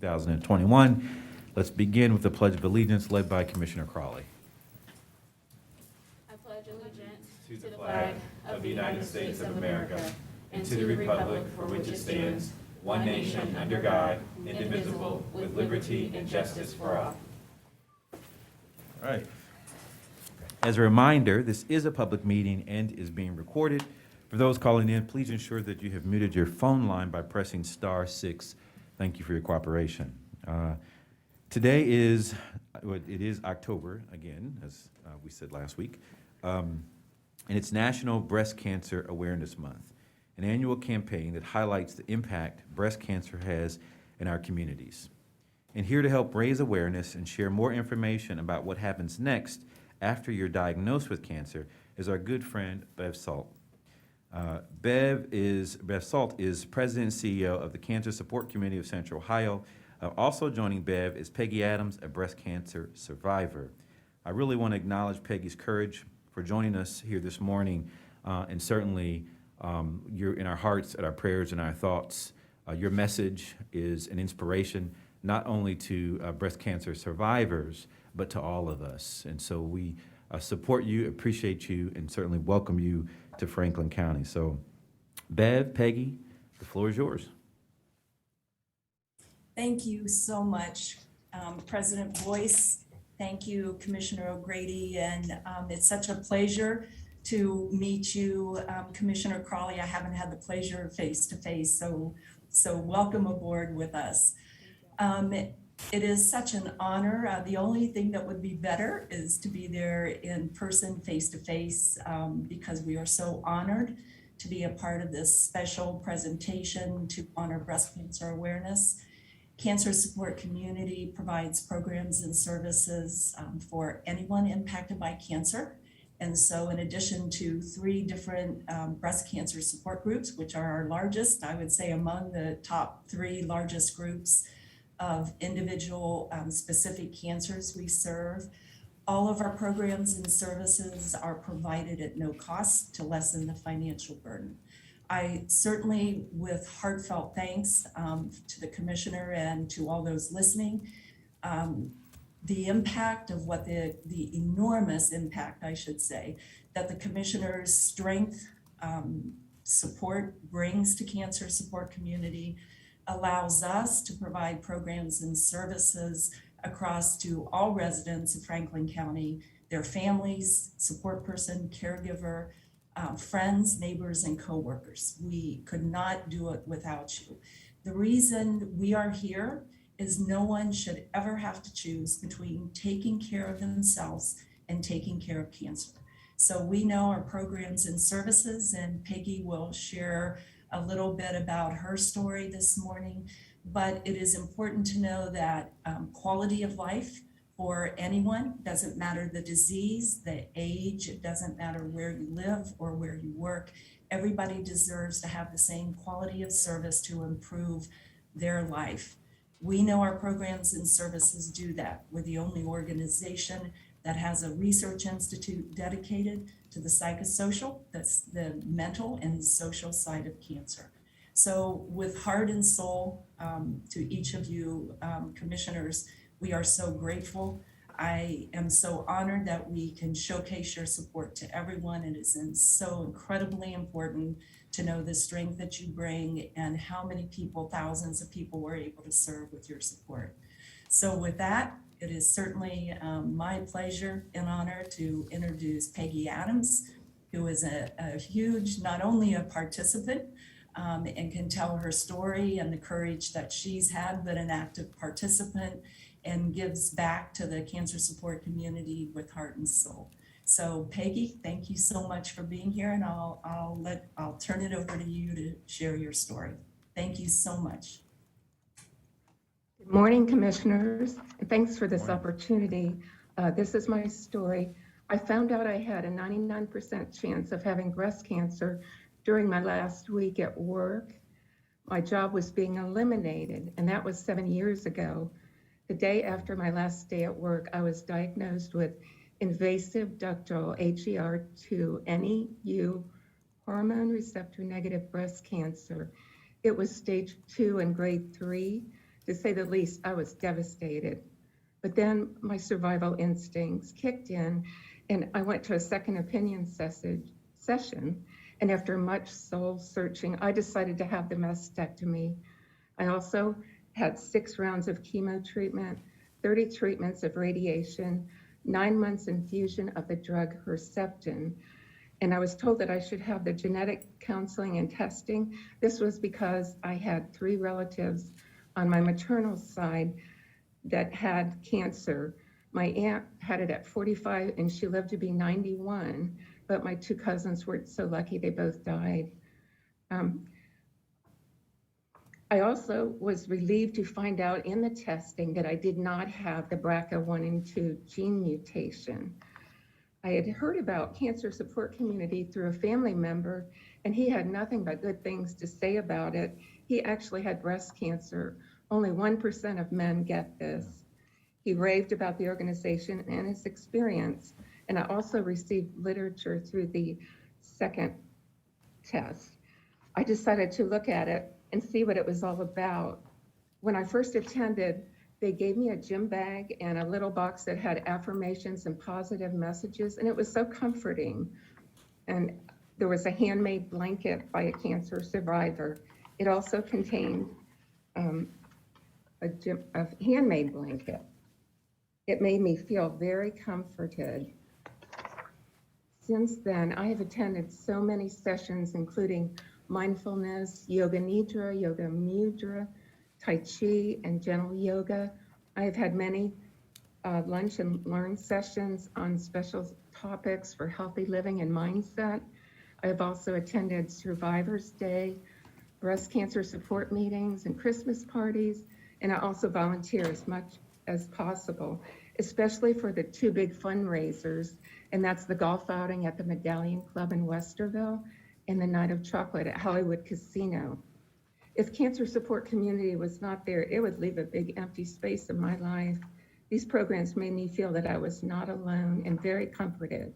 2021. Let's begin with the Pledge of Allegiance led by Commissioner Crawley. I pledge allegiance To the flag of the United States of America and to the republic for which it stands, one nation under God, indivisible, with liberty and justice for all. All right. As a reminder, this is a public meeting and is being recorded. For those calling in, please ensure that you have muted your phone line by pressing *6. Thank you for your cooperation. Today is, it is October again, as we said last week, and it's National Breast Cancer Awareness Month, an annual campaign that highlights the impact breast cancer has in our communities. And here to help raise awareness and share more information about what happens next after you're diagnosed with cancer is our good friend, Bev Salt. Bev Salt is President and CEO of the Cancer Support Committee of Central Ohio. Also joining Bev is Peggy Adams, a breast cancer survivor. I really want to acknowledge Peggy's courage for joining us here this morning, and certainly you're in our hearts, and our prayers, and our thoughts. Your message is an inspiration not only to breast cancer survivors, but to all of us. And so we support you, appreciate you, and certainly welcome you to Franklin County. So Bev, Peggy, the floor is yours. Thank you so much, President Boyce. Thank you, Commissioner O'Grady, and it's such a pleasure to meet you, Commissioner Crawley. I haven't had the pleasure face to face, so welcome aboard with us. It is such an honor. The only thing that would be better is to be there in person, face to face, because we are so honored to be a part of this special presentation to honor breast cancer awareness. Cancer Support Community provides programs and services for anyone impacted by cancer. And so in addition to 3 different breast cancer support groups, which are our largest, I would say among the top 3 largest groups of individual specific cancers we serve, all of our programs and services are provided at no cost to lessen the financial burden. I certainly, with heartfelt thanks to the Commissioner and to all those listening, the impact of what the enormous impact, I should say, that the Commissioner's strength, support brings to Cancer Support Community allows us to provide programs and services across to all residents of Franklin County, their families, support person, caregiver, friends, neighbors, and coworkers. We could not do it without you. The reason we are here is no one should ever have to choose between taking care of themselves and taking care of cancer. So we know our programs and services, and Peggy will share a little bit about her story this morning, but it is important to know that quality of life for anyone, doesn't matter the disease, the age, it doesn't matter where you live or where you work, everybody deserves to have the same quality of service to improve their life. We know our programs and services do that. We're the only organization that has a research institute dedicated to the psychosocial, that's the mental and social side of cancer. So with heart and soul, to each of you commissioners, we are so grateful. I am so honored that we can showcase your support to everyone. It is so incredibly important to know the strength that you bring and how many people, thousands of people, were able to serve with your support. So with that, it is certainly my pleasure and honor to introduce Peggy Adams, who is a huge, not only a participant and can tell her story and the courage that she's had, but an active participant and gives back to the cancer support community with heart and soul. So Peggy, thank you so much for being here, and I'll turn it over to you to share your story. Thank you so much. Good morning, commissioners, and thanks for this opportunity. This is my story. I found out I had a 99% chance of having breast cancer during my last week at work. My job was being eliminated, and that was 7 years ago. The day after my last day at work, I was diagnosed with invasive ductal HER2/neu hormone receptor negative breast cancer. It was stage 2 and grade 3. To say the least, I was devastated. But then my survival instincts kicked in, and I went to a second opinion session. And after much soul searching, I decided to have the mastectomy. I also had 6 rounds of chemo treatment, 30 treatments of radiation, 9 months infusion of the drug Herceptin. And I was told that I should have the genetic counseling and testing. This was because I had 3 relatives on my maternal side that had cancer. My aunt had it at 45 and she lived to be 91, but my 2 cousins were so lucky they both died. I also was relieved to find out in the testing that I did not have the BRCA1 and 2 gene mutation. I had heard about cancer support community through a family member, and he had nothing but good things to say about it. He actually had breast cancer. Only 1% of men get this. He raved about the organization and his experience, and I also received literature through the second test. I decided to look at it and see what it was all about. When I first attended, they gave me a gym bag and a little box that had affirmations and positive messages, and it was so comforting. And there was a handmade blanket by a cancer survivor. It also contained a handmade blanket. It made me feel very comforted. Since then, I have attended so many sessions, including mindfulness, yoga nidra, yoga mudra, tai chi, and gentle yoga. I have had many lunch and learn sessions on special topics for healthy living and mindset. I have also attended Survivors Day, breast cancer support meetings, and Christmas parties, and I also volunteer as much as possible, especially for the 2 big fundraisers, and that's the golf outing at the Medallion Club in Westerville and the Night of Chocolate at Hollywood Casino. If cancer support community was not there, it would leave a big empty space in my life. These programs made me feel that I was not alone and very comforted.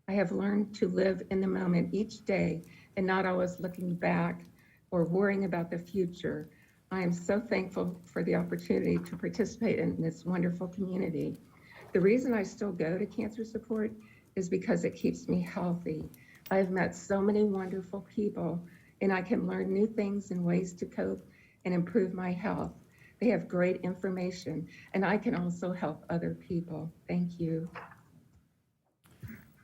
I have learned to live in the moment each day and not always looking back or worrying about the future. I am so thankful for the opportunity to participate in this wonderful community. The reason I still go to cancer support is because it keeps me healthy. I've met so many wonderful people, and I can learn new things and ways to cope and improve my health. They have great information, and I can also help other people. Thank you.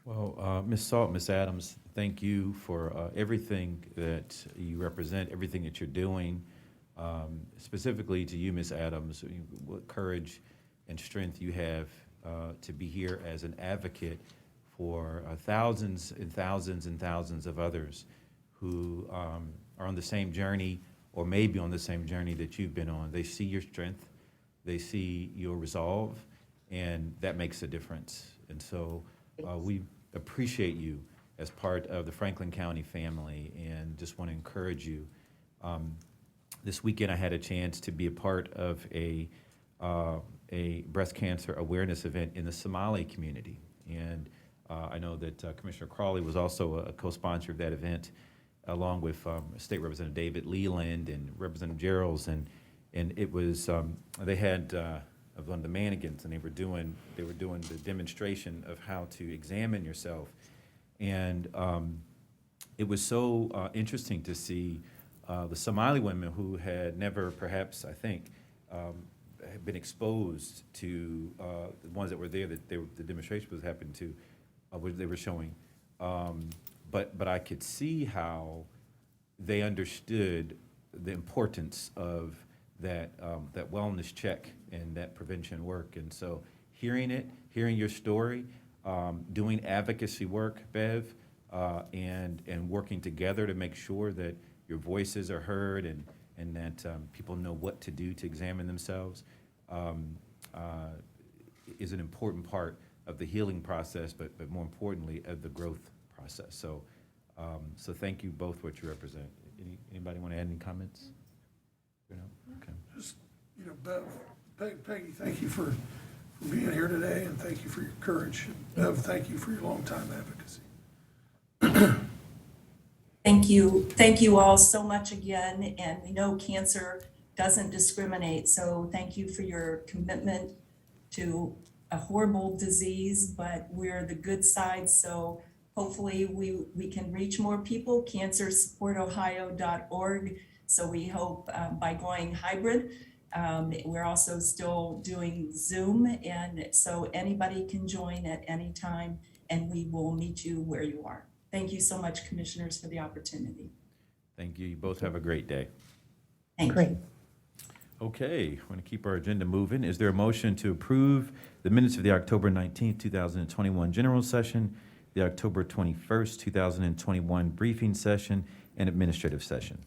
Well, Ms. Salt, Ms. Adams, thank you for everything that you represent, everything that you're doing. Specifically to you, Ms. Adams, what courage and strength you have to be here as an advocate for thousands and thousands and thousands of others who are on the same journey or maybe on the same journey that you've been on. They see your strength, they see your resolve, and that makes a difference. And so we appreciate you as part of the Franklin County family and just want to encourage you. This weekend I had a chance to be a part of a breast cancer awareness event in the Somali community. And I know that Commissioner Crawley was also a co-sponsor of that event, along with State Representative David Leland and Representative Geralds, and it was they had one of the mannequins, and they were doing the demonstration of how to examine yourself, and it was so interesting to see the Somali women who had never, perhaps I think, had been exposed to the ones that were there that the demonstration was happening to. What they were showing, but I could see how they understood the importance of that wellness check and that prevention work. And so hearing your story, doing advocacy work, Bev, and working together to make sure that your voices are heard and that people know what to do to examine themselves is an important part of the healing process, but more importantly, of the growth process. So thank you both for what you represent. Anybody want to add any comments? Okay. Just, Bev, Peggy, thank you for being here today, and thank you for your courage. And Bev, thank you for your long-time advocacy. Thank you all so much again. And we know cancer doesn't discriminate. So thank you for your commitment to a horrible disease, but we're the good side. So hopefully we can reach more people. CancerSupportOhio.org. So we hope by going hybrid, we're also still doing Zoom. And so anybody can join at any time and we will meet you where you are. Thank you so much, commissioners, for the opportunity. Thank you. You both have a great day. Thank Great. you. Okay, we're going to keep our agenda moving. Is there a motion to approve the minutes of the October 19th, 2021 general session, the October 21st, 2021 briefing session, and administrative session?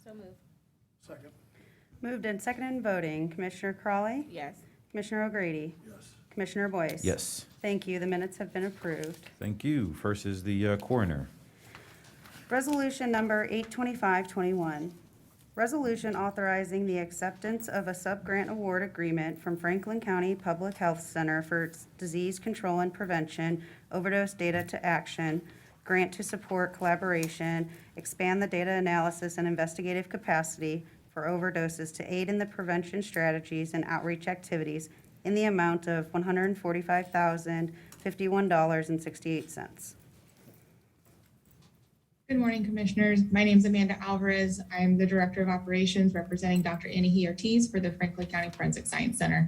So moved. Second. Moved and seconded in voting. Commissioner Crawley? Yes. Commissioner O'Grady? Yes. Commissioner Boyce? Yes, Thank you. The minutes have been approved. thank you. First is the coroner. Resolution number 82521. Resolution authorizing the acceptance of a subgrant award agreement from Franklin County Public Health Center for Disease Control and Prevention, Overdose Data to Action, grant to support collaboration, expand the data analysis and investigative capacity for overdoses to aid in the prevention strategies and outreach activities in the amount of $145,051.68. Good morning, Commissioners. My name is Amanda Alvarez. I'm the Director of Operations representing Dr. Annie Ortiz for the Franklin County Forensic Science Center.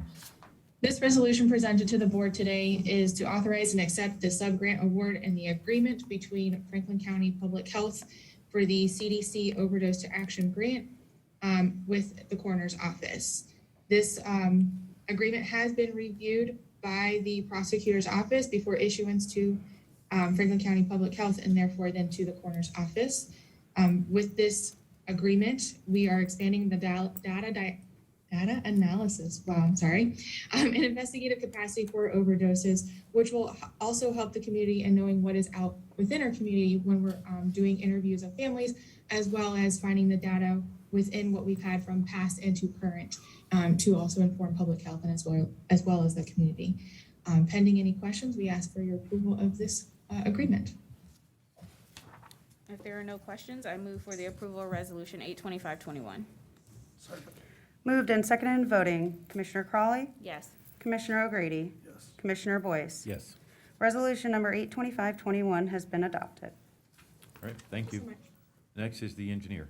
This resolution presented to the board today is to authorize and accept the subgrant award and the agreement between Franklin County Public Health for the CDC Overdose to Action grant with the coroner's office. This agreement has been reviewed by the prosecutor's office before issuance to Franklin County Public Health and therefore then to the coroner's office. With this agreement, we are expanding the data analysis, and investigative capacity for overdoses, which will also help the community in knowing what is out within our community when we're doing interviews of families, as well as finding the data within what we've had from past and to current to also inform public health and as well as the community. Pending any questions, we ask for your approval of this agreement. If there are no questions, I move for the approval of Resolution 82521. Second. Moved and seconded in voting. Commissioner Crawley? Yes. Commissioner O'Grady? Yes. Commissioner Boyce? Yes. Resolution number 82521 has been adopted. All right, thank you. So much. Next is the engineer.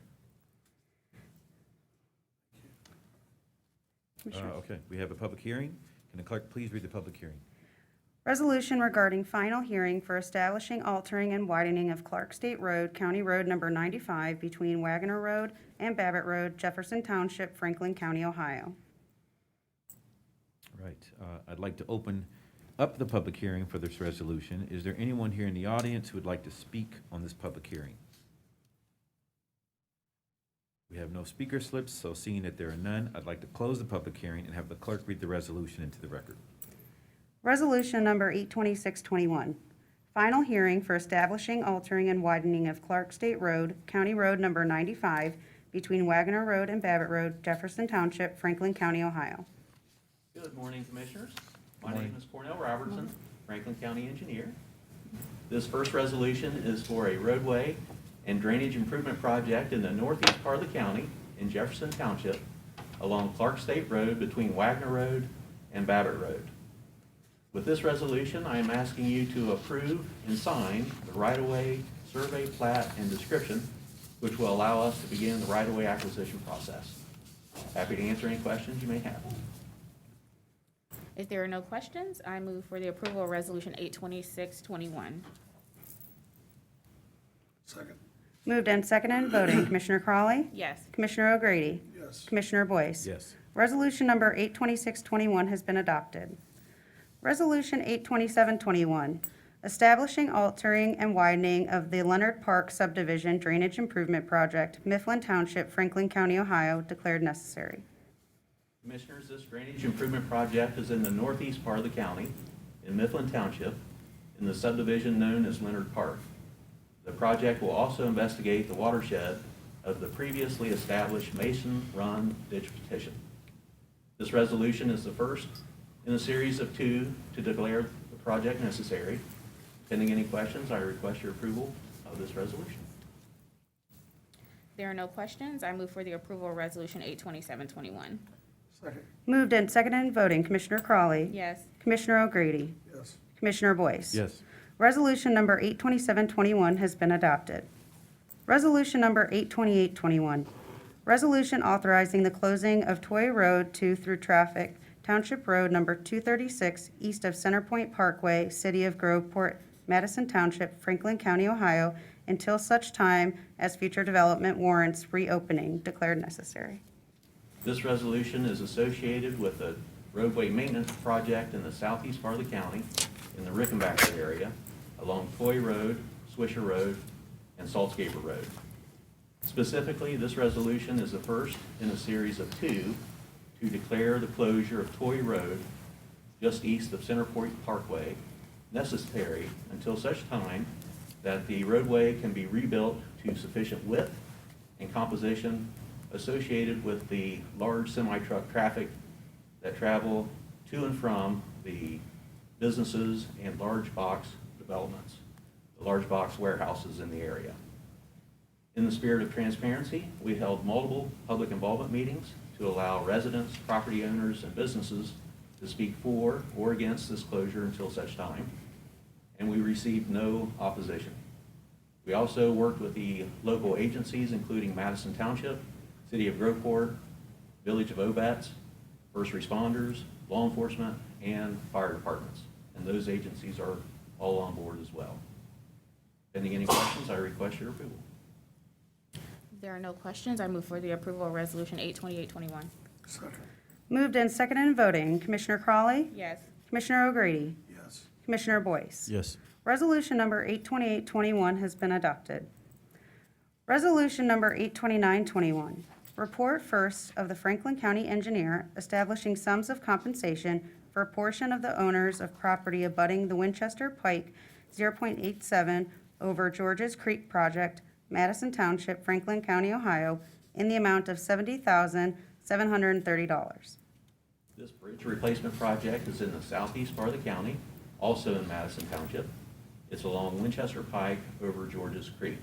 Okay, we have a public hearing. Can the clerk please read the public hearing? Resolution regarding final hearing for establishing, altering, and widening of Clark State Road, County Road number 95, between Wagoner Road and Babbitt Road, Jefferson Township, Franklin County, Ohio. All right, I'd like to open up the public hearing for this resolution. Is there anyone here in the audience who would like to speak on this public hearing? We have no speaker slips, so seeing that there are none, I'd like to close the public hearing and have the clerk read the resolution into the record. Resolution number 82621. Final hearing for establishing, altering, and widening of Clark State Road, County Road number 95, between Wagoner Road and Babbitt Road, Jefferson Township, Franklin County, Ohio. Good morning, Commissioners. My name is Cornell Robertson, Franklin County Engineer. This first resolution is for a roadway and drainage improvement project in the northeast part of the county in Jefferson Township along Clark State Road between Wagoner Road and Babbitt Road. With this resolution, I am asking you to approve and sign the right-of-way survey, plat, and description, which will allow us to begin the right-of-way acquisition process. Happy to answer any questions you may have. If there are no questions, I move for the approval of Resolution 82621. Second. Moved and seconded in voting. Commissioner Crawley? Yes. Commissioner O'Grady? Yes. Commissioner Boyce? Yes. Resolution number 82621 has been adopted. Resolution 82721, establishing, altering, and widening of the Leonard Park Subdivision Drainage Improvement Project, Mifflin Township, Franklin County, Ohio, declared necessary. Commissioners, this drainage improvement project is in the northeast part of the county, in Mifflin Township, in the subdivision known as Leonard Park. The project will also investigate the watershed of the previously established Mason Run ditch petition. This resolution is the first in a series of two to declare the project necessary. Pending any questions, I request your approval of this resolution. There are no questions. I move for the approval of Resolution 82721. Second. Moved and seconded in voting, Commissioner Crawley. Yes. Commissioner O'Grady. Yes. Commissioner Boyce. Yes. Resolution number 82721 has been adopted. Resolution number 82821, resolution authorizing the closing of Toy Road 2 through traffic, Township Road number 236, east of Centerpoint Parkway, City of Groveport, Madison Township, Franklin County, Ohio, until such time as future development warrants reopening, declared necessary. This resolution is associated with a roadway maintenance project in the southeast part of the county in the Rickenbacker area along Toy Road, Swisher Road, and Saltscaper Road. Specifically, this resolution is the first in a series of two to declare the closure of Toy Road just east of Centerpoint Parkway necessary until such time that the roadway can be rebuilt to sufficient width and composition associated with the large semi-truck traffic that travel to and from the businesses and large box developments, the large box warehouses in the area. In the spirit of transparency, we held multiple public involvement meetings to allow residents, property owners, and businesses to speak for or against this closure until such time, and we received no opposition. We also worked with the local agencies, including Madison Township, City of Groveport, Village of Obetz, first responders, law enforcement, and fire departments, and those agencies are all on board as well. Pending any questions, I request your approval. There are no questions. I move for the approval of Resolution 82821. Second. Moved and seconded in voting, Commissioner Crawley. Yes. Commissioner O'Grady. Yes. Commissioner Boyce. Yes. Resolution number 82821 has been adopted. Resolution number 82921, report first of the Franklin County Engineer establishing sums of compensation for a portion of the owners of property abutting the Winchester Pike 0.87 over Georges Creek Project, Madison Township, Franklin County, Ohio, in the amount of $70,730. This bridge replacement project is in the southeast part of the county, also in Madison Township. It's along Winchester Pike over Georges Creek.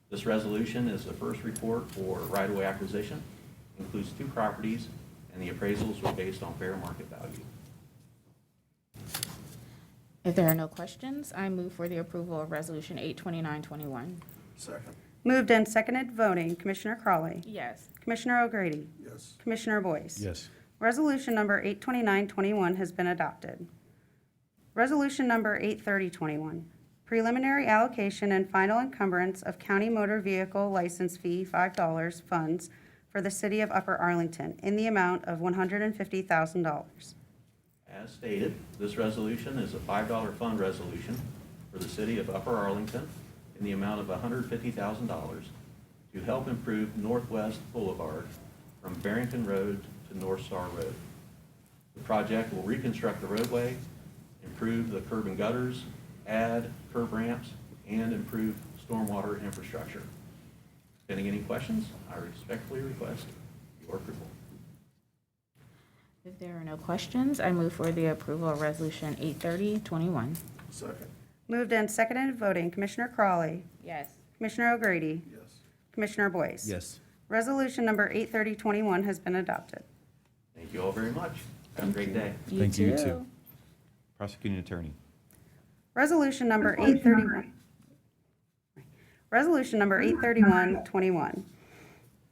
This resolution is the first report for right-of-way acquisition, includes two properties, and the appraisals were based on fair market value. If there are no questions, I move for the approval of Resolution 82921. Second. Moved and seconded voting, Commissioner Crawley. Yes. Commissioner O'Grady. Yes. Commissioner Boyce. Yes. Resolution number 82921 has been adopted. Resolution number 83021, preliminary allocation and final encumbrance of county motor vehicle license fee $5 funds for the city of Upper Arlington in the amount of $150,000. As stated, this resolution is a $5 fund resolution for the city of Upper Arlington in the amount of $150,000 to help improve Northwest Boulevard from Barrington Road to North Star Road. The project will reconstruct the roadway, improve the curb and gutters, add curb ramps, and improve stormwater infrastructure. Pending any questions, I respectfully request your approval. If there are no questions, I move for the approval of Resolution 83021. Second. Moved and seconded voting, Commissioner Crawley. Yes. Commissioner O'Grady. Yes. Commissioner Boyce. Yes. Resolution number 83021 has been adopted. Thank you all very much. Have a great day. Thank you, too. Prosecuting Attorney. Resolution number 831. Resolution number 83121.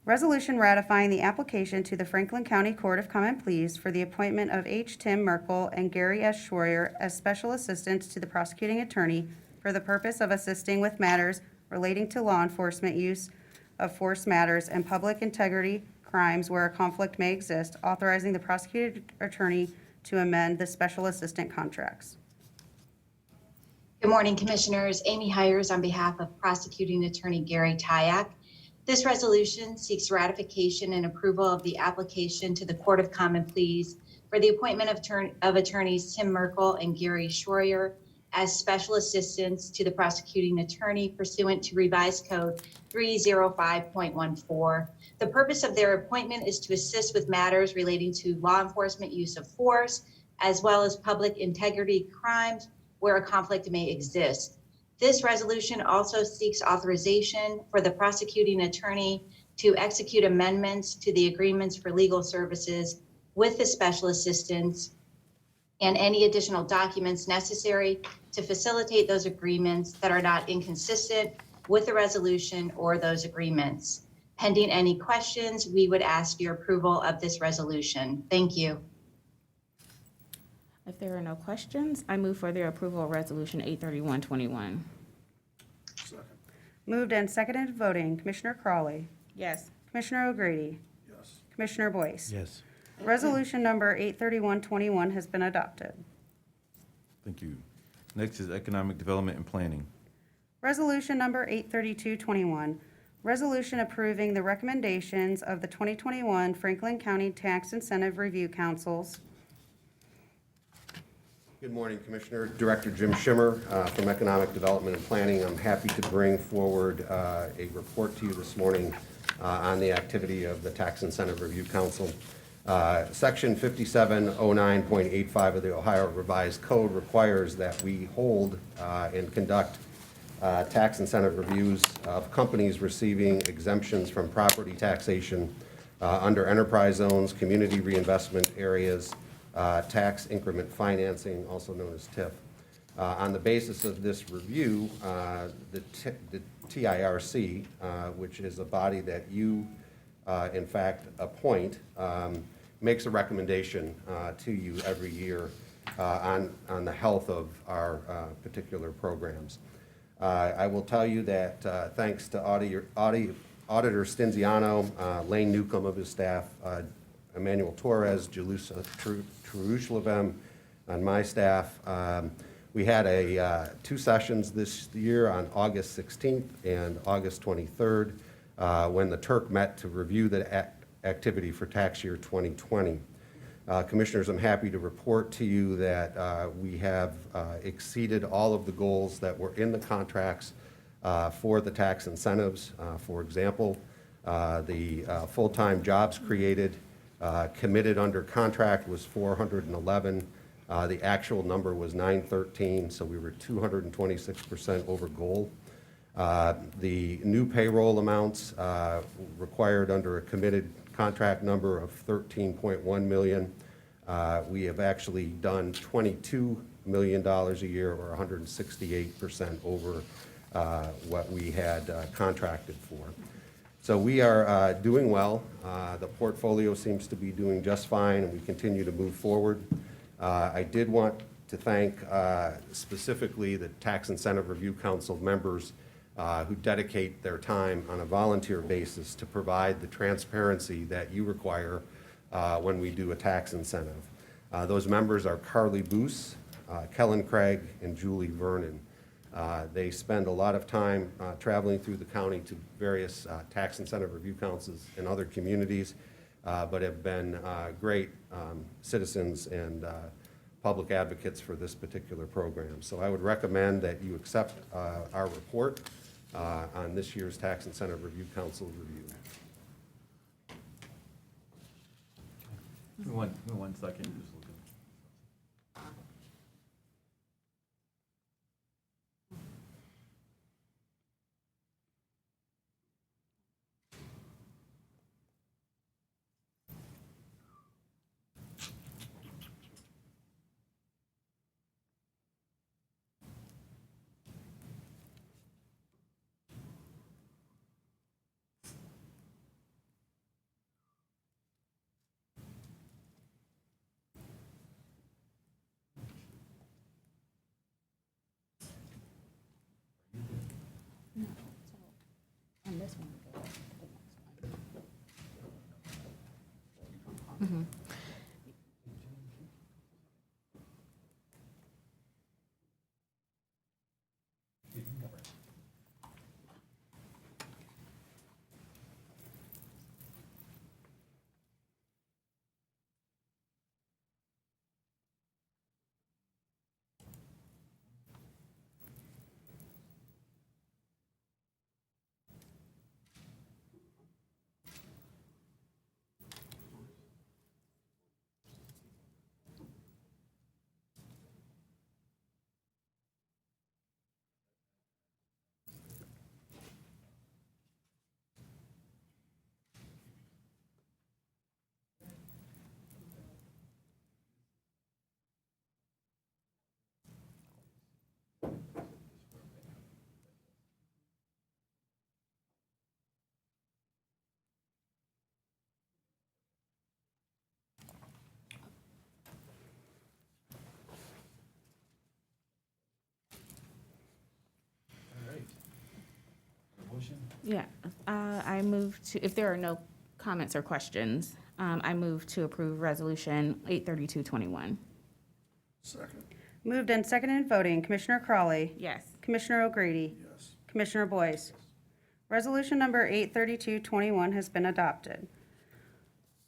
Resolution ratifying the application to the Franklin County Court of Common Pleas for the appointment of H. Tim Merkel and Gary S. Schroyer as special assistants to the prosecuting attorney for the purpose of assisting with matters relating to law enforcement use of force matters and public integrity crimes where a conflict may exist, authorizing the prosecuting attorney to amend the special assistant contracts. Good morning, Commissioners. Amy Hires on behalf of Prosecuting Attorney Gary Tyak. This resolution seeks ratification and approval of the application to the Court of Common Pleas for the appointment of attorneys Tim Merkel and Gary Schroyer as special assistants to the prosecuting attorney pursuant to Revised Code 305.14. The purpose of their appointment is to assist with matters relating to law enforcement use of force, as well as public integrity crimes where a conflict may exist. This resolution also seeks authorization for the prosecuting attorney to execute amendments to the agreements for legal services with the special assistants and any additional documents necessary to facilitate those agreements that are not inconsistent with the resolution or those agreements. Pending any questions, we would ask your approval of this resolution. Thank you. If there are no questions, I move for the approval of Resolution 83121. Second. Moved and seconded voting, Commissioner Crawley, Yes. Commissioner O'Grady, Yes. Commissioner Boyce. Yes. Resolution number 83121 has been adopted. Thank you. Next is Economic Development and Planning. Resolution number 83221, resolution approving the recommendations of the 2021 Franklin County Tax Incentive Review Councils. Good morning, Commissioner. Director Jim Schimmer from Economic Development and Planning. I'm happy to bring forward a report to you this morning on the activity of the Tax Incentive Review Council. Section 5709.85 of the Ohio Revised Code requires that we hold and conduct tax incentive reviews of companies receiving exemptions from property taxation under enterprise zones, community reinvestment areas, tax increment financing, also known as TIF. On the basis of this review, the TIRC, which is a body that you, in fact, appoint, makes a recommendation to you every year on the health of our particular programs. I will tell you that thanks to Auditor Stinziano, Lane Newcomb of his staff, Emmanuel Torres, Jalusa Terushlevem on my staff. We had two sessions this year on August 16th and August 23rd when the Turk met to review the activity for tax year 2020. Commissioners, I'm happy to report to you that we have exceeded all of the goals that were in the contracts for the tax incentives. For example, the full-time jobs created, committed under contract was 411. The actual number was 913, so we were 226% over goal. The new payroll amounts required under a committed contract number of $13.1 million. We have actually done $22 million a year, or 168% over what we had contracted for. So we are doing well. The portfolio seems to be doing just fine, and we continue to move forward. I did want to thank specifically the Tax Incentive Review Council members who dedicate their time on a volunteer basis to provide the transparency that you require when we do a tax incentive. Those members are Carly Boos, Kellen Craig, and Julie Vernon. They spend a lot of time traveling through the county to various tax incentive review councils in other communities, but have been great citizens and public advocates for this particular program. So I would recommend that you accept our report on this year's Tax Incentive Review Council review. Give me one second. Just looking. On this one, go to the next one. Yeah, I move to, if there are no comments or questions, I move to approve Resolution 83221. Second. Moved and seconded voting, Commissioner Crawley. Yes. Commissioner O'Grady. Yes. Commissioner Boyce. Resolution number 83221 has been adopted.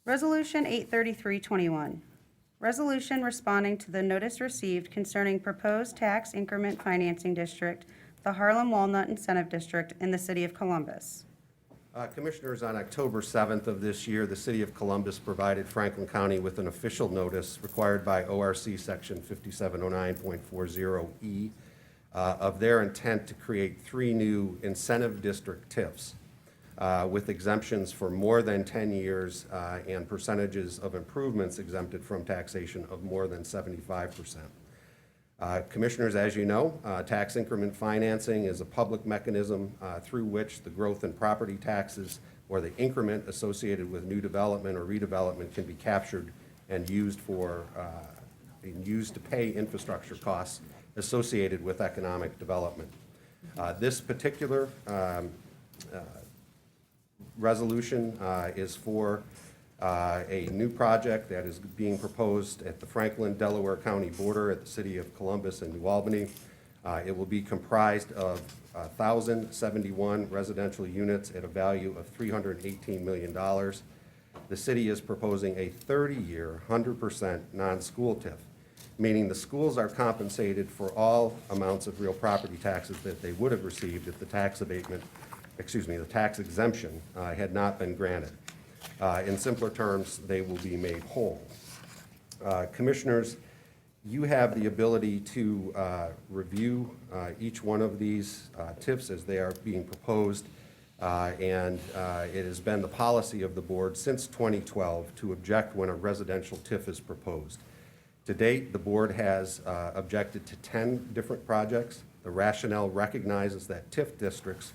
Resolution 83321. Resolution responding to the notice received concerning proposed tax increment financing district, the Harlem Walnut Incentive District in the City of Columbus. Commissioners, on October 7th of this year, the City of Columbus provided Franklin County with an official notice required by ORC Section 5709.40E of their intent to create 3 new incentive district TIFs with exemptions for more than 10 years and percentages of improvements exempted from taxation of more than 75%. Commissioners, as you know, tax increment financing is a public mechanism through which the growth in property taxes or the increment associated with new development or redevelopment can be captured and used to pay infrastructure costs associated with economic development. This particular resolution is for a new project that is being proposed at the Franklin-Delaware County border at the City of Columbus and New Albany. It will be comprised of 1,071 residential units at a value of $318 million. The city is proposing a 30-year, 100% non-school TIF, meaning the schools are compensated for all amounts of real property taxes that they would have received if the tax exemption had not been granted. In simpler terms, they will be made whole. Commissioners, you have the ability to review each one of these TIFs as they are being proposed, and it has been the policy of the board since 2012 to object when a residential TIF is proposed. To date, the board has objected to 10 different projects. The rationale recognizes that TIF districts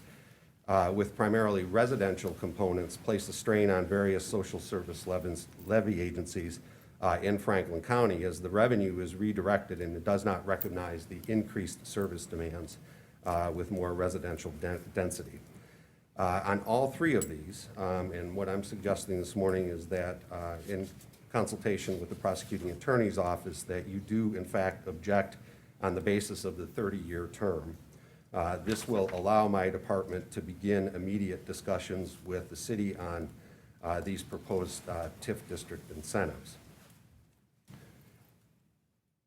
with primarily residential components place a strain on various social service levy agencies in Franklin County as the revenue is redirected and it does not recognize the increased service demands with more residential density. On all 3 of these, and what I'm suggesting this morning is that in consultation with the prosecuting attorney's office that you do in fact object on the basis of the 30-year term. This will allow my department to begin immediate discussions with the city on these proposed TIF district incentives.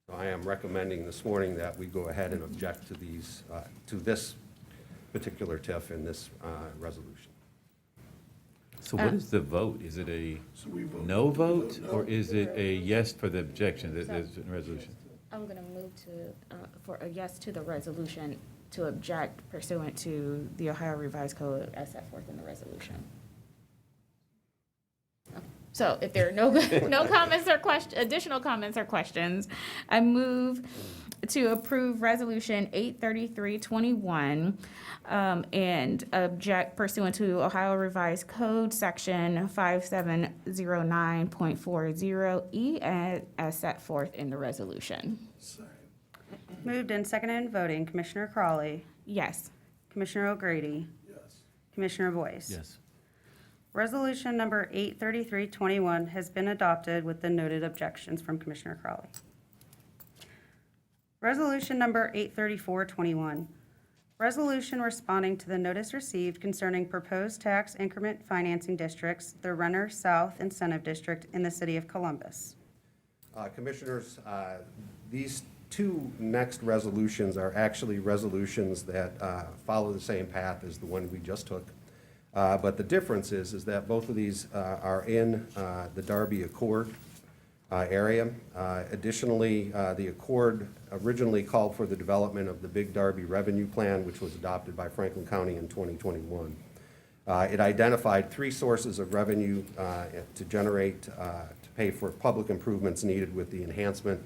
So I am recommending this morning that we go ahead and object to these, to this particular TIF in this resolution. So what is the vote? Is it a So we vote. no vote, or is it a yes for the objection, the resolution? I'm going to move to, for a yes to the resolution to object pursuant to the Ohio Revised Code as set forth in the resolution. So if there are no comments or additional comments or questions, I move to approve Resolution 83321 and object pursuant to Ohio Revised Code Section 5709.40E as set forth in the resolution. Second. Moved and seconded in voting, Commissioner Crawley. Yes. Commissioner O'Grady. Yes. Commissioner Boyce. Yes. Resolution number 83321 has been adopted with the noted objections from Commissioner Crawley. Resolution number 83421. Resolution responding to the notice received concerning proposed tax increment financing districts, the Renner South Incentive District in the City of Columbus. Commissioners, these 2 next resolutions are actually resolutions that follow the same path as the one we just took. But the difference is that both of these are in the Darby Accord area. Additionally, the Accord originally called for the development of the Big Darby Revenue Plan, which was adopted by Franklin County in 2021. It identified 3 sources of revenue to generate, to pay for public improvements needed with the enhancement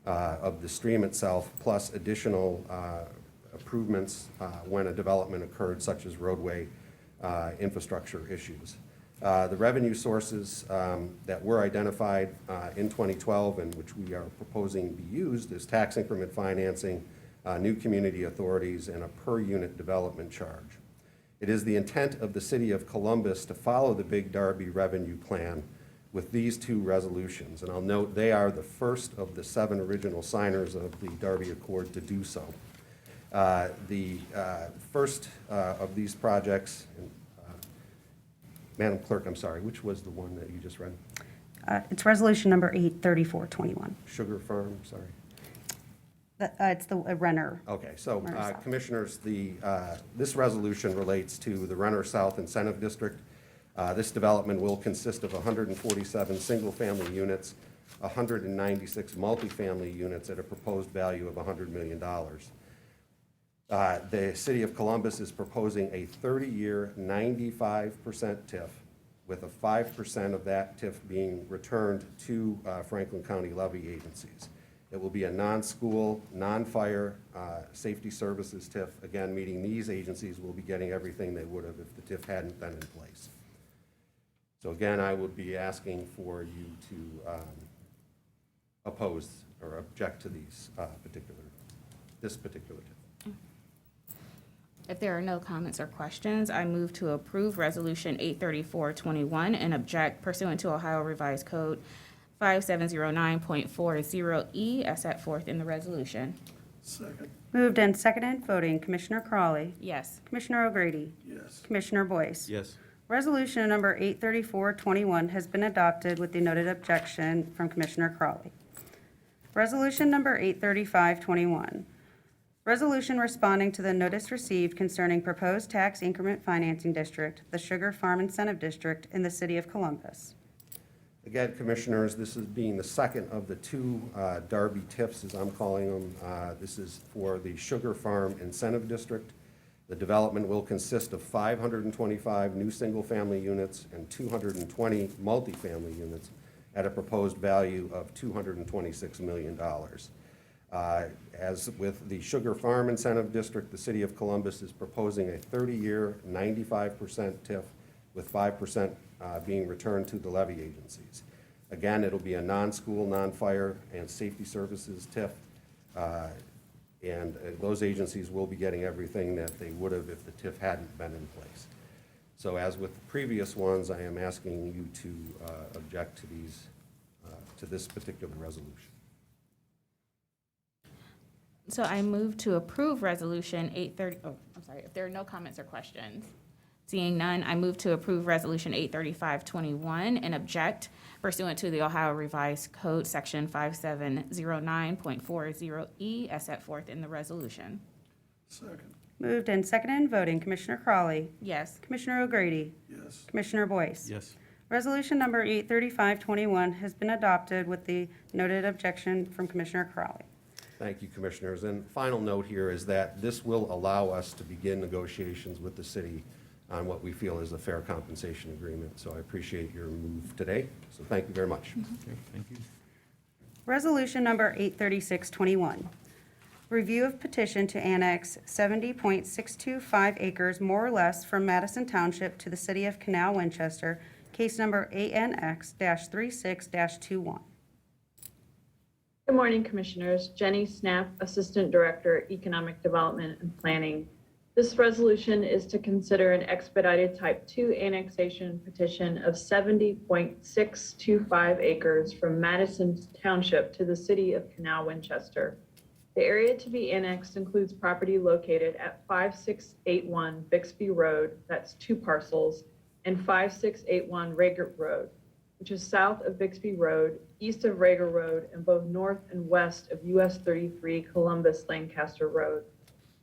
of the stream itself, plus additional improvements when a development occurred, such as roadway infrastructure issues. The revenue sources that were identified in 2012 and which we are proposing be used is tax increment financing, new community authorities, and a per-unit development charge. It is the intent of the City of Columbus to follow the Big Darby revenue plan with these two resolutions. And I'll note they are the first of the 7 original signers of the Darby Accord to do so. The first of these projects, Madam Clerk, I'm sorry, which was the one that you just read? It's resolution number 83421. Sugar Farm, sorry. It's the Renner. Okay, so Renner South. Commissioners, this resolution relates to the Renner South Incentive District. This development will consist of 147 single-family units, 196 multifamily units at a proposed value of $100 million. The City of Columbus is proposing a 30-year, 95% TIF, with a 5% of that TIF being returned to Franklin County levy agencies. It will be a non-school, non-fire safety services TIF. Again, meaning these agencies will be getting everything they would have if the TIF hadn't been in place. So again, I would be asking for you to oppose or object to this particular TIF. If there are no comments or questions, I move to approve Resolution 83421 and object pursuant to Ohio Revised Code 5709.40E as set forth in the resolution. Second. Moved and seconded, voting Commissioner Crawley, Yes. Commissioner O'Grady, Yes. Commissioner Boyce. Yes. Resolution number 83421 has been adopted with the noted objection from Commissioner Crawley. Resolution number 83521. Resolution responding to the notice received concerning proposed tax increment financing district, the Sugar Farm Incentive District in the City of Columbus. Again, Commissioners, this is being the second of the 2 Darby TIFs, as I'm calling them. This is for the Sugar Farm Incentive District. The development will consist of 525 new single-family units and 220 multifamily units at a proposed value of $226 million. As with the Sugar Farm Incentive District, the City of Columbus is proposing a 30-year, 95% TIF with 5% being returned to the levy agencies. Again, it'll be a non-school, non-fire, and safety services TIF, and those agencies will be getting everything that they would have if the TIF hadn't been in place. So as with the previous ones, I am asking you to object to these, to this particular resolution. So I move to approve Resolution 830, if there are no comments or questions. Seeing none, I move to approve Resolution 83521 and object pursuant to the Ohio Revised Code, Section 5709.40E as set forth in the resolution. Second. Moved and seconded, voting Commissioner Crawley, Yes. Commissioner O'Grady, Yes. Commissioner Boyce. Yes. Resolution number 83521 has been adopted with the noted objection from Commissioner Crawley. Thank you, Commissioners. And final note here is that this will allow us to begin negotiations with the city on what we feel is a fair compensation agreement. So I appreciate your move today. So thank you very much. Okay, thank you. Resolution number 83621. Review of petition to annex 70.625 acres more or less from Madison Township to the City of Canal, Winchester, case number ANX-36-21. Good morning, Commissioners. Jenny Snap, Assistant Director, Economic Development and Planning. This resolution is to consider an expedited Type 2 annexation petition of 70.625 acres from Madison Township to the City of Canal, Winchester. The area to be annexed includes property located at 5681 Bixby Road, that's 2 parcels, and 5681 Rager Road, which is south of Bixby Road, east of Rager Road, and both north and west of US 33 Columbus Lancaster Road.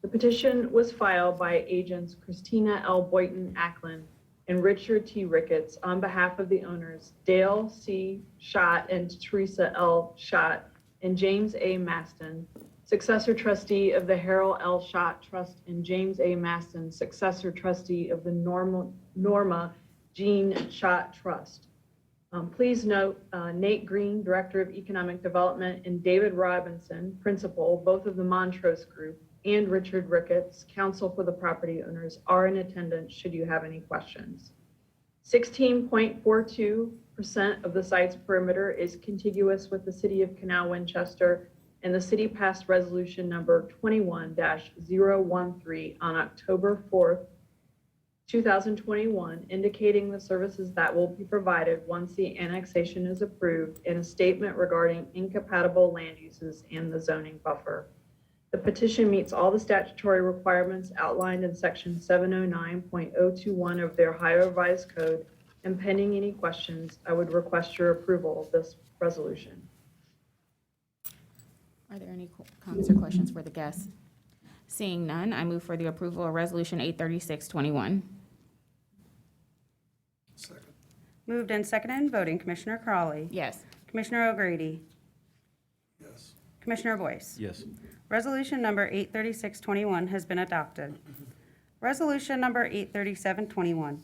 The petition was filed by agents Christina L. Boynton Ackland and Richard T. Ricketts on behalf of the owners Dale C. Schott and Teresa L. Schott and James A. Maston, successor trustee of the Harold L. Schott Trust, and James A. Maston, successor trustee of the Norma Jean Schott Trust. Please note Nate Green, Director of Economic Development, and David Robinson, Principal, both of the Montrose Group, and Richard Ricketts, counsel for the property owners, are in attendance should you have any questions. 16.42% of the site's perimeter is contiguous with the City of Canal, Winchester, and the city passed resolution number 21-013 on October 4th, 2021, indicating the services that will be provided once the annexation is approved, and a statement regarding incompatible land uses and the zoning buffer. The petition meets all the statutory requirements outlined in section 709.021 of the Ohio Revised Code, and pending any questions, I would request your approval of this resolution. Are there any comments or questions for the guests? Seeing none, I move for the approval of Resolution 83621. Second. Moved and seconded, voting Commissioner Crawley. Yes. Commissioner O'Grady. Yes. Commissioner Boyce. Yes. Resolution number 83621 has been adopted. Resolution number 83721.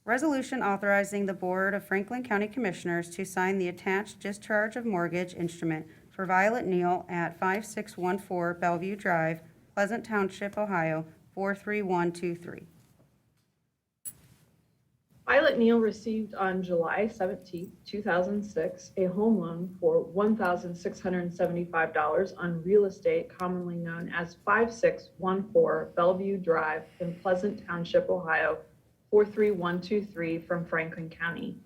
Resolution authorizing the Board of Franklin County Commissioners to sign the attached discharge of mortgage instrument for Violet Neal at 5614 Bellevue Drive, Pleasant Township, Ohio, 43123. Violet Neal received on July 17, 2006, a home loan for $1,675 on real estate commonly known as 5614 Bellevue Drive in Pleasant Township, Ohio, 43123 from Franklin County.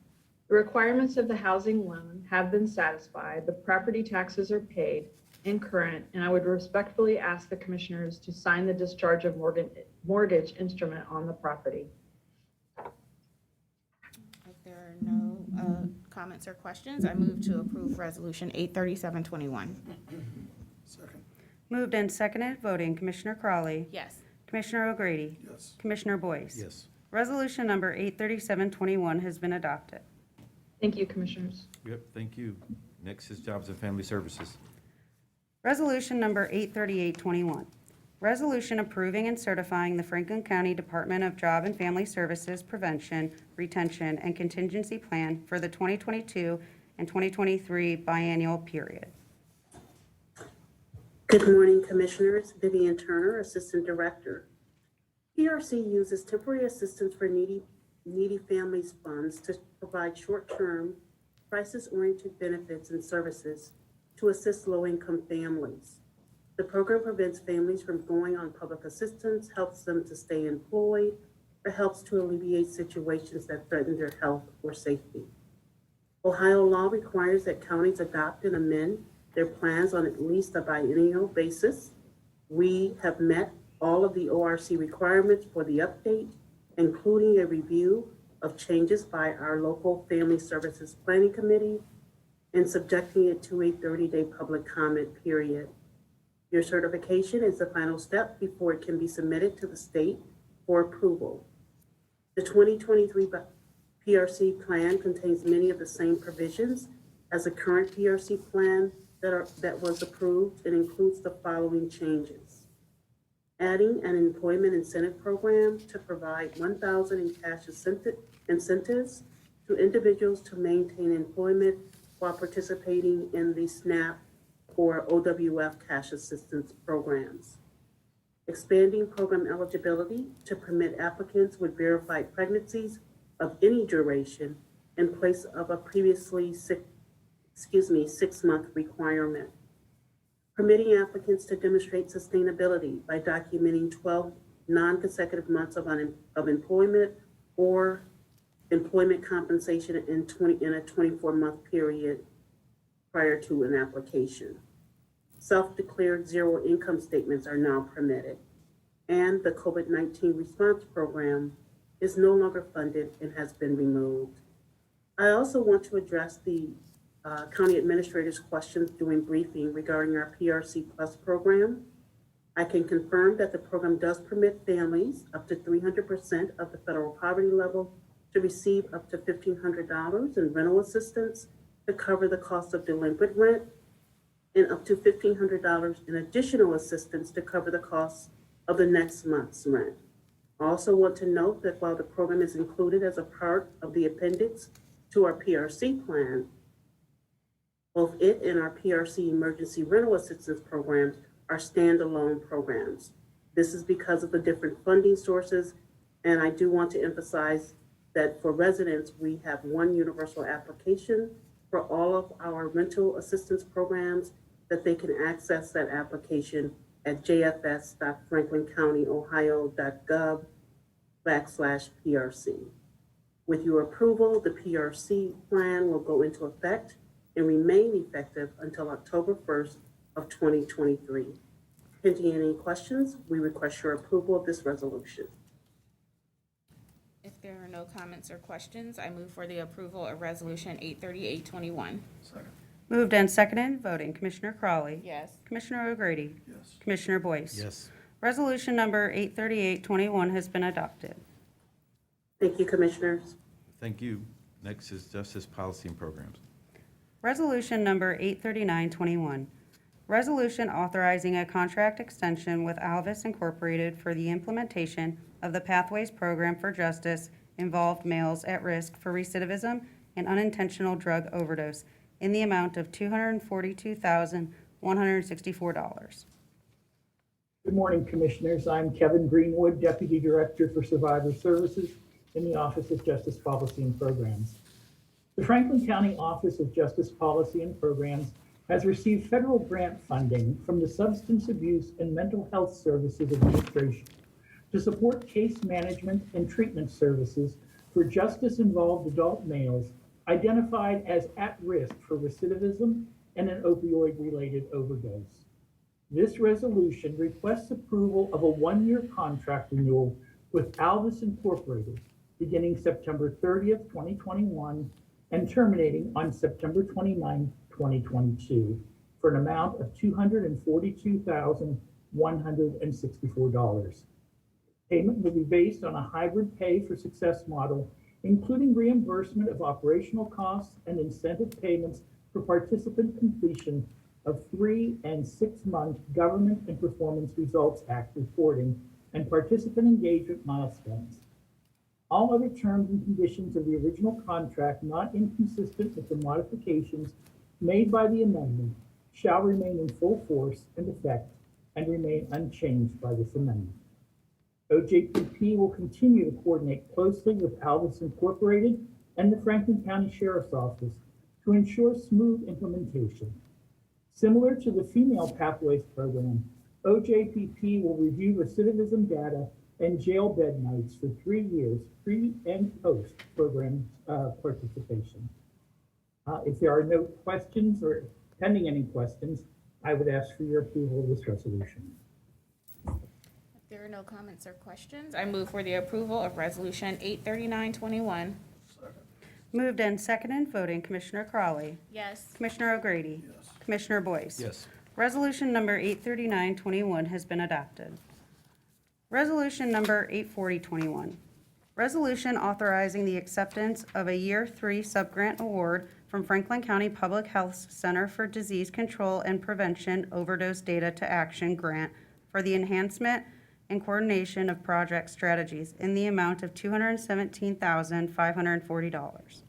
The requirements of the housing loan have been satisfied, the property taxes are paid and current, and I would respectfully ask the commissioners to sign the discharge of mortgage instrument on the property. If there are no comments or questions, I move to approve Resolution 83721. Second. Moved and seconded, voting Commissioner Crawley. Yes. Commissioner O'Grady. Yes. Commissioner Boyce. Yes. Resolution number 83721 has been adopted. Thank you, commissioners. Yep, thank you. Next is Jobs and Family Services. Resolution number 83821. Resolution approving and certifying the Franklin County Department of Job and Family Services Prevention, Retention, and Contingency Plan for the 2022 and 2023 biennial period. Good morning, Commissioners. Vivian Turner, Assistant Director. PRC uses temporary assistance for needy families funds to provide short-term, crisis-oriented benefits and services to assist low-income families. The program prevents families from going on public assistance, helps them to stay employed, or helps to alleviate situations that threaten their health or safety. Ohio law requires that counties adopt and amend their plans on at least a biennial basis. We have met all of the ORC requirements for the update, including a review of changes by our local Family Services Planning Committee and subjecting it to a 30-day public comment period. Your certification is the final step before it can be submitted to the state for approval. The 2023 PRC plan contains many of the same provisions as the current PRC plan that was approved and includes the following changes. Adding an employment incentive program to provide $1,000 in cash incentives to individuals to maintain employment while participating in the SNAP or OWF cash assistance programs. Expanding program eligibility to permit applicants with verified pregnancies of any duration in place of a previously 6-month requirement. Permitting applicants to demonstrate sustainability by documenting 12 non-consecutive months of employment or employment compensation in a 24-month period prior to an application. Self-declared zero income statements are now permitted. And the COVID-19 response program is no longer funded and has been removed. I also want to address the County Administrator's questions during briefing regarding our PRC Plus program. I can confirm that the program does permit families up to 300% of the federal poverty level to receive up to $1,500 in rental assistance to cover the cost of delinquent rent and up to $1,500 in additional assistance to cover the costs of the next month's rent. I also want to note that while the program is included as a part of the appendix to our PRC plan, both it and our PRC emergency rental assistance programs are standalone programs. This is because of the different funding sources, and I do want to emphasize that for residents, we have one universal application for all of our rental assistance programs that they can access that application at jfs.franklincountyohio.gov /PRC. With your approval, the PRC plan will go into effect and remain effective until October 1st of 2023. Pending any questions, we request your approval of this resolution. If there are no comments or questions, I move for the approval of Resolution 83821. Second. Moved and seconded, voting Commissioner Crawley. Yes. Commissioner O'Grady. Yes. Commissioner Boyce. Yes. Resolution number 83821 has been adopted. Thank you, Commissioners. Thank you. Next is Justice Policy and Programs. Resolution number 83921. Resolution authorizing a contract extension with Alvis Incorporated for the implementation of the Pathways Program for Justice involved males at risk for recidivism and unintentional drug overdose in the amount of $242,164. Good morning, Commissioners. I'm Kevin Greenwood, Deputy Director for Survivor Services in the Office of Justice Policy and Programs. The Franklin County Office of Justice Policy and Programs has received federal grant funding from the Substance Abuse and Mental Health Services Administration to support case management and treatment services for justice-involved adult males identified as at risk for recidivism and an opioid-related overdose. This resolution requests approval of a one-year contract renewal with Alvis Incorporated beginning September 30th, 2021 and terminating on September 29th, 2022 for an amount of $242,164. Payment will be based on a hybrid pay for success model, including reimbursement of operational costs and incentive payments for participant completion of 3- and 6-month Government and Performance Results Act reporting and participant engagement milestones. All other terms and conditions of the original contract not inconsistent with the modifications made by the amendment shall remain in full force and effect and remain unchanged by this amendment. OJPP will continue to coordinate closely with Alvis Incorporated and the Franklin County Sheriff's Office to ensure smooth implementation. Similar to the Female Pathways Program, OJPP will review recidivism data and jail bed nights for 3 years, pre and post program participation. If there are no questions or pending any questions, I would ask for your approval of this resolution. If there are no comments or questions, I move for the approval of Resolution 83921. Moved and seconded, voting Commissioner Crawley. Yes. Commissioner O'Grady. Yes. Commissioner Boyce. Yes. Resolution number 83921 has been adopted. Resolution number 84021. Resolution authorizing the acceptance of a Year 3 Subgrant Award from Franklin County Public Health Center for Disease Control and Prevention Overdose Data to Action Grant for the enhancement and coordination of project strategies in the amount of $217,540.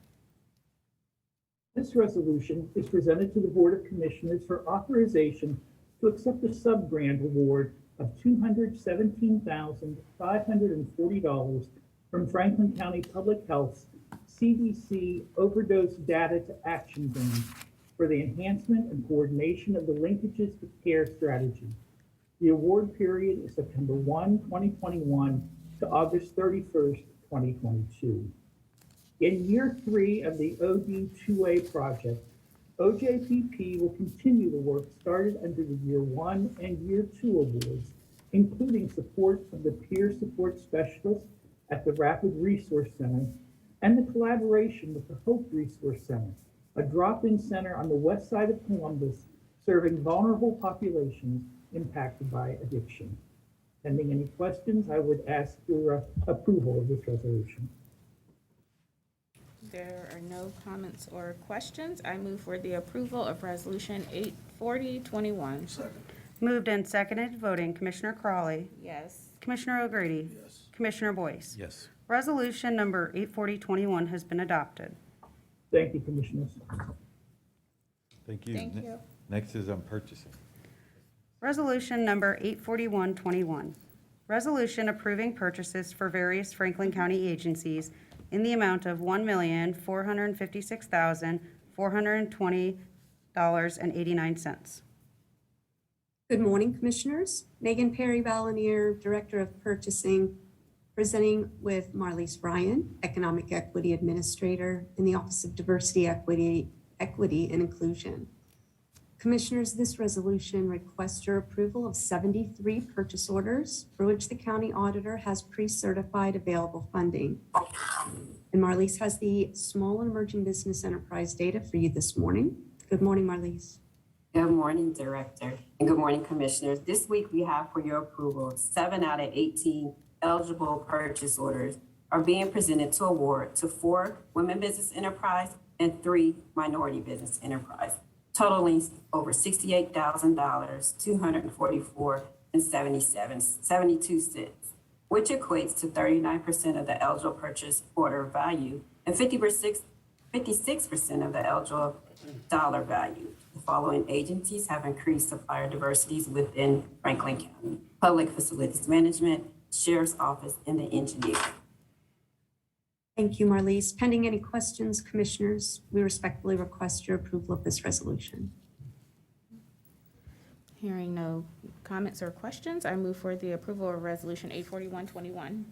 This resolution is presented to the Board of Commissioners for authorization to accept a sub-grant award of $217,540 from Franklin County Public Health's CDC Overdose Data to Action Grant for the enhancement and coordination of the linkages to care strategy. The award period is September 1, 2021 to August 31st, 2022. In Year 3 of the OD2A project, OJPP will continue the work started under the Year 1 and Year 2 awards, including support of the peer support specialist at the Rapid Resource Center and the collaboration with the Hope Resource Center, a drop-in center on the west side of Columbus serving vulnerable populations impacted by addiction. Pending any questions, I would ask your approval of this resolution. There are no comments or questions. I move for the approval of Resolution 84021. Second. Moved and seconded, voting Commissioner Crawley. Yes. Commissioner O'Grady. Yes. Commissioner Boyce. Yes. Resolution number 84021 has been adopted. Thank you, Commissioners. Thank you. Thank you. Next is on purchasing. Resolution number 84121. Resolution approving purchases for various Franklin County agencies in the amount of $1,456,420.89. Good morning, Commissioners. Megan Perry Valenier, Director of Purchasing for Presenting with Marlise Bryan, Economic Equity Administrator in the Office of Diversity, Equity, and Inclusion. Commissioners, this resolution requests your approval of 73 purchase orders for which the county auditor has pre-certified available funding. And Marlise has the small and emerging business enterprise data for you this morning. Good morning, Marlise. Good morning, Director, and good morning, Commissioners. This week we have for your approval 7 out of 18 eligible purchase orders are being presented to award to 4 women business enterprise and 3 minority business enterprise, totaling over $68,000, 244 and 72 cents, which equates to 39% of the eligible purchase order value and 56% of the eligible dollar value. The following agencies have increased supplier diversities within Franklin County: Public Facilities Management, Sheriff's Office, and the engineer. Thank you, Marlise. Pending any questions, Commissioners, we respectfully request your approval of this resolution. Hearing no comments or questions, I move for the approval of Resolution 84121.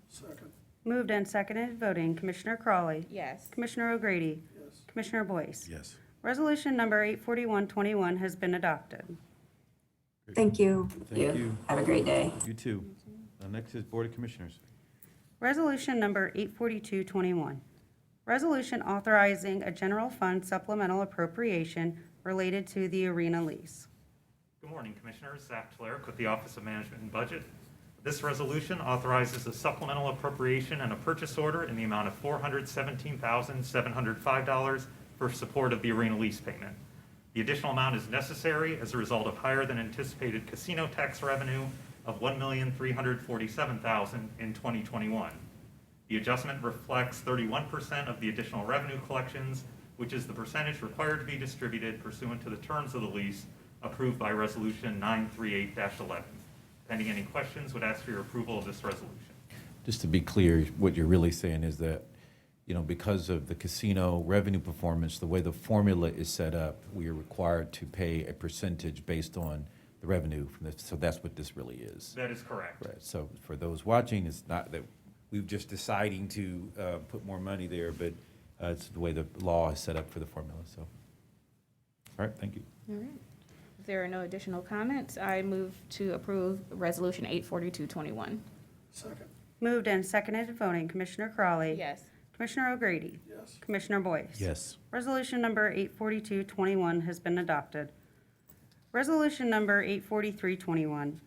Second. Moved and seconded, voting Commissioner Crawley. Yes. Commissioner O'Grady. Yes. Commissioner Boyce. Yes. Resolution number 84121 has been adopted. Thank you. Thank you. Have a great day. You too. Next is Board of Commissioners. Resolution number 84221. Resolution authorizing a general fund supplemental appropriation related to the arena lease. Good morning, Commissioners. Zach Tlarik with the Office of Management and Budget. This resolution authorizes a supplemental appropriation and a purchase order in the amount of $417,705 for support of the arena lease payment. The additional amount is necessary as a result of higher than anticipated casino tax revenue of $1,347,000 in 2021. The adjustment reflects 31% of the additional revenue collections, which is the percentage required to be distributed pursuant to the terms of the lease approved by Resolution 938-11. Pending any questions, would ask for your approval of this resolution. Just to be clear, what you're really saying is that, because of the casino revenue performance, the way the formula is set up, we are required to pay a percentage based on the revenue from this. So that's what this really is. That is correct. Right. So for those watching, it's not that we're just deciding to put more money there, but it's the way the law is set up for the formula. So, all right, thank you. All right. If there are no additional comments, I move to approve Resolution 84221. Second. Moved and seconded, voting Commissioner Crawley. Yes. Commissioner O'Grady. Yes. Commissioner Boyce. Yes. Resolution number 84221 has been adopted. Resolution number 84321.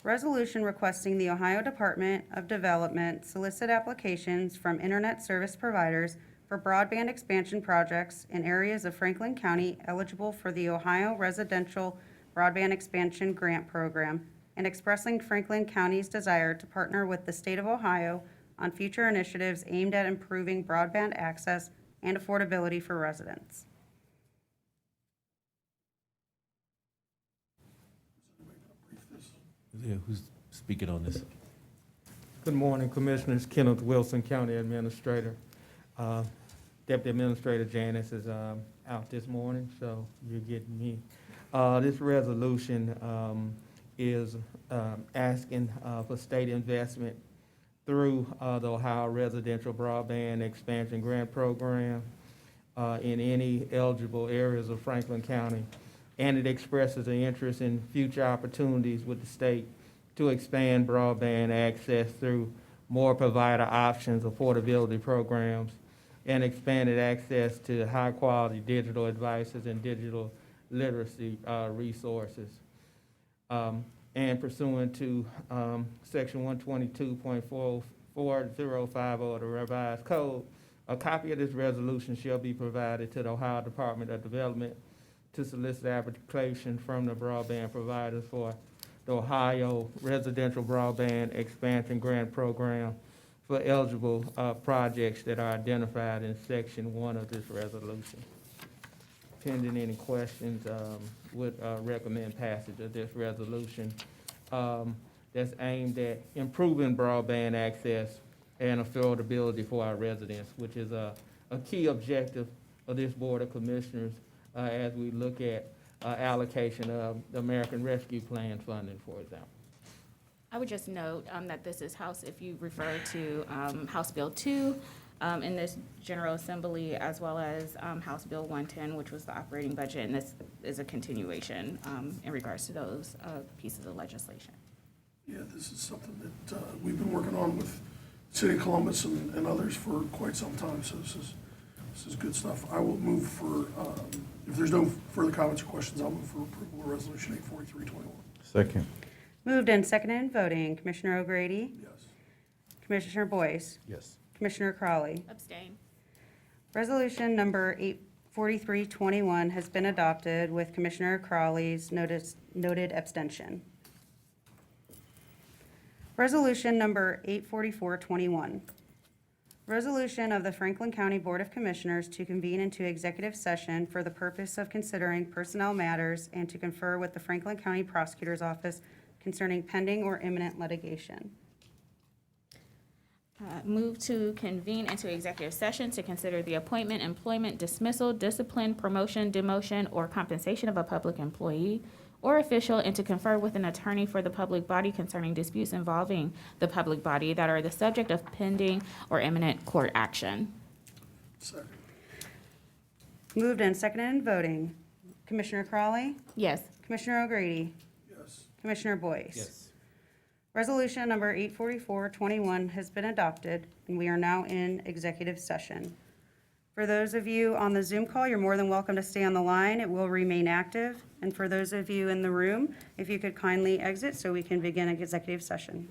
Resolution requesting the Ohio Department of Development solicit applications from internet service providers for broadband expansion projects in areas of Franklin County eligible for the Ohio Residential Broadband Expansion Grant Program, and expressing Franklin County's desire to partner with the state of Ohio on future initiatives aimed at improving broadband access and affordability for residents. Yeah, who's speaking on this? Good morning, Commissioners. Kenneth Wilson, County Administrator. Deputy Administrator Janice is out this morning, so you're getting me. This resolution is asking for state investment through the Ohio Residential Broadband Expansion Grant Program in any eligible areas of Franklin County. And it expresses an interest in future opportunities with the state to expand broadband access through more provider options, affordability programs, and expanded access to high-quality digital devices and digital literacy resources. And pursuant to Section 122.4050 of the revised code, a copy of this resolution shall be provided to the Ohio Department of Development to solicit application from the broadband providers for the Ohio Residential Broadband Expansion Grant Program for eligible projects that are identified in Section 1 of this resolution. Pending any questions, would recommend passage of this resolution that's aimed at improving broadband access and affordability for our residents, which is a key objective of this Board of Commissioners as we look at allocation of the American Rescue Plan funding, for example. I would just note that this is House, if you refer to House Bill 2 in this General Assembly, as well as House Bill 110, which was the operating budget, and this is a continuation in regards to those pieces of legislation. Yeah, this is something that we've been working on with City of Columbus and others for quite some time, so this is good stuff. I will move for, if there's no further comments or questions, I'll move for approval of Resolution 84321. Second. Moved and seconded in voting, Commissioner O'Grady, Yes. Commissioner Boyce, Yes. Commissioner Crawley. Abstain. Resolution number 84321 has been adopted with Commissioner Crawley's noted abstention. Resolution number 84421. Resolution of the Franklin County Board of Commissioners to convene into executive session for the purpose of considering personnel matters and to confer with the Franklin County Prosecutor's Office concerning pending or imminent litigation. Move to convene into executive session to consider the appointment, employment, dismissal, discipline, promotion, demotion, or compensation of a public employee or official, and to confer with an attorney for the public body concerning disputes involving the public body that are the subject of pending or imminent court action. Second. Moved and seconded in voting. Commissioner Crawley, Yes. Commissioner O'Grady, Yes. Commissioner Boyce. Yes. Resolution number 84421 has been adopted, and we are now in executive session. For those of you on the Zoom call, you're more than welcome to stay on the line. It will remain active. And for those of you in the room, if you could kindly exit so we can begin executive session.